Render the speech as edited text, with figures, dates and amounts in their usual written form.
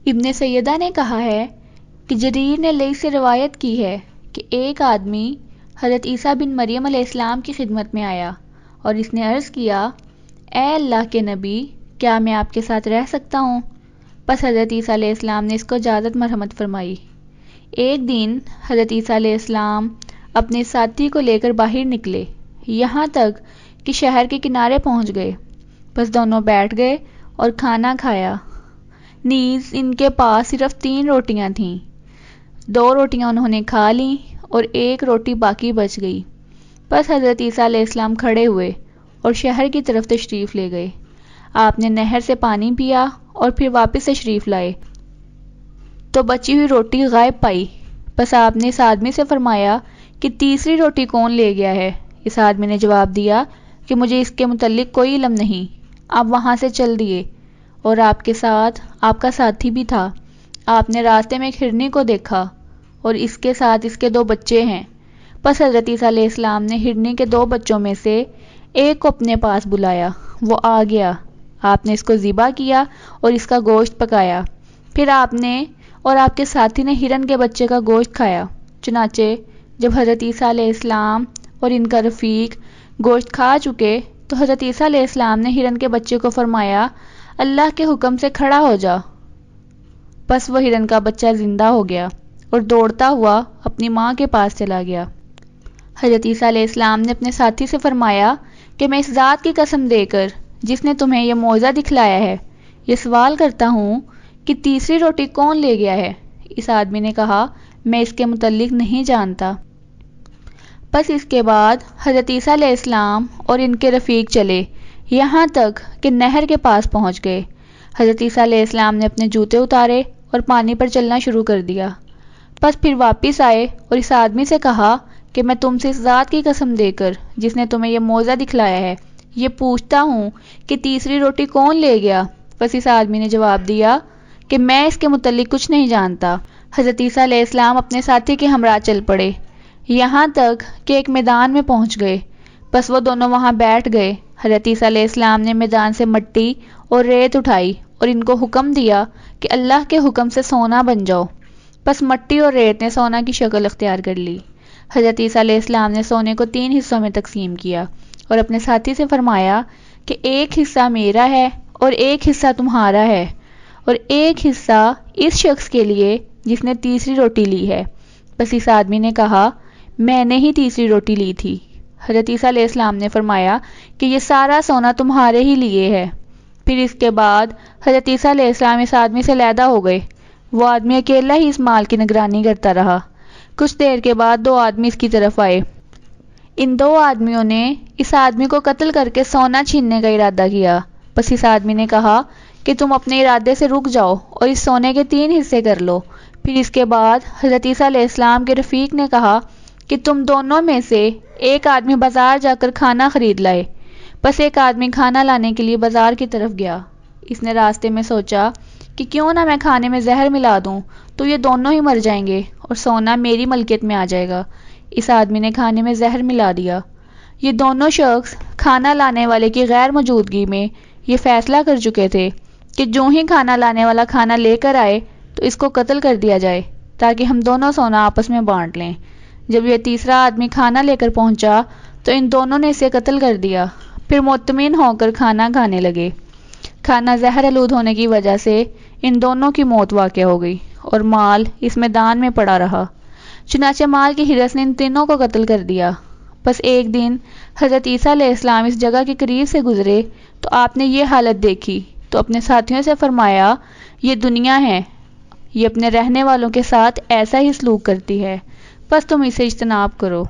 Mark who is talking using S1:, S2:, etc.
S1: ابن سیدہ نے کہا ہے کہ جریر نے لیث سے روایت کی ہے کہ ایک آدمی حضرت عیسیٰ بن مریم علیہ السلام کی خدمت میں آیا اور اس نے عرض کیا، اے اللہ کے نبی، کیا میں آپ کے ساتھ رہ سکتا ہوں؟ پس حضرت عیسیٰ علیہ السلام نے اس کو اجازت مرحمت فرمائی۔ ایک دن حضرت عیسیٰ علیہ السلام اپنے ساتھی کو لے کر باہر نکلے، یہاں تک کہ شہر کے کنارے پہنچ گئے۔ بس دونوں بیٹھ گئے اور کھانا کھایا۔ نیز ان کے پاس صرف 3 روٹیاں تھیں۔ 2 روٹیاں انہوں نے کھا لیں اور 1 روٹی باقی بچ گئی۔ پس حضرت عیسیٰ علیہ السلام کھڑے ہوئے اور شہر کی طرف تشریف لے گئے۔ آپ نے نہر سے پانی پیا اور پھر واپس تشریف لائے تو بچی ہوئی روٹی غائب پائی۔ پس آپ نے اس آدمی سے فرمایا کہ تیسری روٹی کون لے گیا ہے؟ اس آدمی نے جواب دیا کہ مجھے اس کے متعلق کوئی علم نہیں۔ آپ وہاں سے چل دیے اور آپ کے ساتھ آپ کا ساتھی بھی تھا۔ آپ نے راستے میں ایک ہرنی کو دیکھا اور اس کے ساتھ اس کے 2 بچے ہیں۔ پس حضرت عیسیٰ علیہ السلام نے ہرنی کے 2 بچوں میں سے ایک کو اپنے پاس بلایا، وہ آ گیا۔ آپ نے اس کو ذبح کیا اور اس کا گوشت پکایا۔ پھر آپ نے اور آپ کے ساتھی نے ہرن کے بچے کا گوشت کھایا۔ چنانچہ جب حضرت عیسیٰ علیہ السلام اور ان کا رفیق گوشت کھا چکے تو حضرت عیسیٰ علیہ السلام نے ہرن کے بچے کو فرمایا، اللہ کے حکم سے کھڑا ہو جا۔ پس وہ ہرن کا بچہ زندہ ہو گیا اور دوڑتا ہوا اپنی ماں کے پاس چلا گیا۔ حضرت عیسیٰ علیہ السلام نے اپنے ساتھی سے فرمایا کہ میں اس ذات کی قسم دے کر جس نے تمہیں یہ معجزہ دکھلایا ہے، یہ سوال کرتا ہوں کہ تیسری روٹی کون لے گیا ہے؟ اس آدمی نے کہا، میں اس کے متعلق نہیں جانتا۔ پس اس کے بعد حضرت عیسیٰ علیہ السلام اور ان کے رفیق چلے، یہاں تک کہ نہر کے پاس پہنچ گئے۔ حضرت عیسیٰ علیہ السلام نے اپنے جوتے اتارے اور پانی پر چلنا شروع کر دیا۔ پس پھر واپس آئے اور اس آدمی سے کہا کہ میں تم سے اس ذات کی قسم دے کر جس نے تمہیں یہ معجزہ دکھلایا ہے، یہ پوچھتا ہوں کہ تیسری روٹی کون لے گیا؟ پس اس آدمی نے جواب دیا کہ میں اس کے متعلق کچھ نہیں جانتا۔ حضرت عیسیٰ علیہ السلام اپنے ساتھی کے ہمراہ چل پڑے، یہاں تک کہ ایک میدان میں پہنچ گئے۔ پس وہ دونوں وہاں بیٹھ گئے۔ حضرت عیسیٰ علیہ السلام نے میدان سے مٹی اور ریت اٹھائی اور ان کو حکم دیا کہ اللہ کے حکم سے سونا بن جاؤ۔ پس مٹی اور ریت نے سونا کی شکل اختیار کر لی۔ حضرت عیسیٰ علیہ السلام نے سونے کو 3 حصوں میں تقسیم کیا اور اپنے ساتھی سے فرمایا کہ ایک حصہ میرا ہے اور ایک حصہ تمہارا ہے اور ایک حصہ اس شخص کے لیے جس نے تیسری روٹی لی ہے۔ بس اس آدمی نے کہا، میں نے ہی تیسری روٹی لی تھی۔ حضرت عیسیٰ علیہ السلام نے فرمایا کہ یہ سارا سونا تمہارے ہی لیے ہے۔ پھر اس کے بعد حضرت عیسیٰ علیہ السلام اس آدمی سے علیحدہ ہو گئے۔ وہ آدمی اکیلا ہی اس مال کی نگرانی کرتا رہا۔ کچھ دیر کے بعد 2 آدمی اس کی طرف آئے۔ ان 2 آدمیوں نے اس آدمی کو قتل کر کے سونا چھیننے کا ارادہ کیا۔ بس اس آدمی نے کہا کہ تم اپنے ارادے سے رک جاؤ اور اس سونے کے 3 حصے کر لو۔ پھر اس کے بعد حضرت عیسیٰ علیہ السلام کے رفیق نے کہا کہ تم دونوں میں سے ایک آدمی بازار جا کر کھانا خرید لائے۔ بس ایک آدمی کھانا لانے کے لیے بازار کی طرف گیا۔ اس نے راستے میں سوچا کہ کیوں نہ میں کھانے میں زہر ملا دوں تو یہ دونوں ہی مر جائیں گے اور سونا میری ملکیت میں آ جائے گا۔ اس آدمی نے کھانے میں زہر ملا دیا۔ یہ دونوں شخص کھانا لانے والے کی غیر موجودگی میں یہ فیصلہ کر چکے تھے کہ جو ہی کھانا لانے والا کھانا لے کر آئے تو اس کو قتل کر دیا جائے تاکہ ہم دونوں سونا آپس میں بانٹ لیں۔ جب یہ تیسرا آدمی کھانا لے کر پہنچا تو ان دونوں نے اسے قتل کر دیا، پھر مطمئن ہو کر کھانا کھانے لگے۔ کھانا زہر آلود ہونے کی وجہ سے ان دونوں کی موت واقع ہو گئی اور مال اس میدان میں پڑا رہا۔ چنانچہ مال کی ہرس نے ان تینوں کو قتل کر دیا۔ بس ایک دن حضرت عیسیٰ علیہ السلام اس جگہ کے قریب سے گزرے تو آپ نے یہ حالت دیکھی تو اپنے ساتھیوں سے فرمایا، یہ دنیا ہے، یہ اپنے رہنے والوں کے ساتھ ایسا ہی سلوک کرتی ہے، بس تم اسے اجتناب کرو۔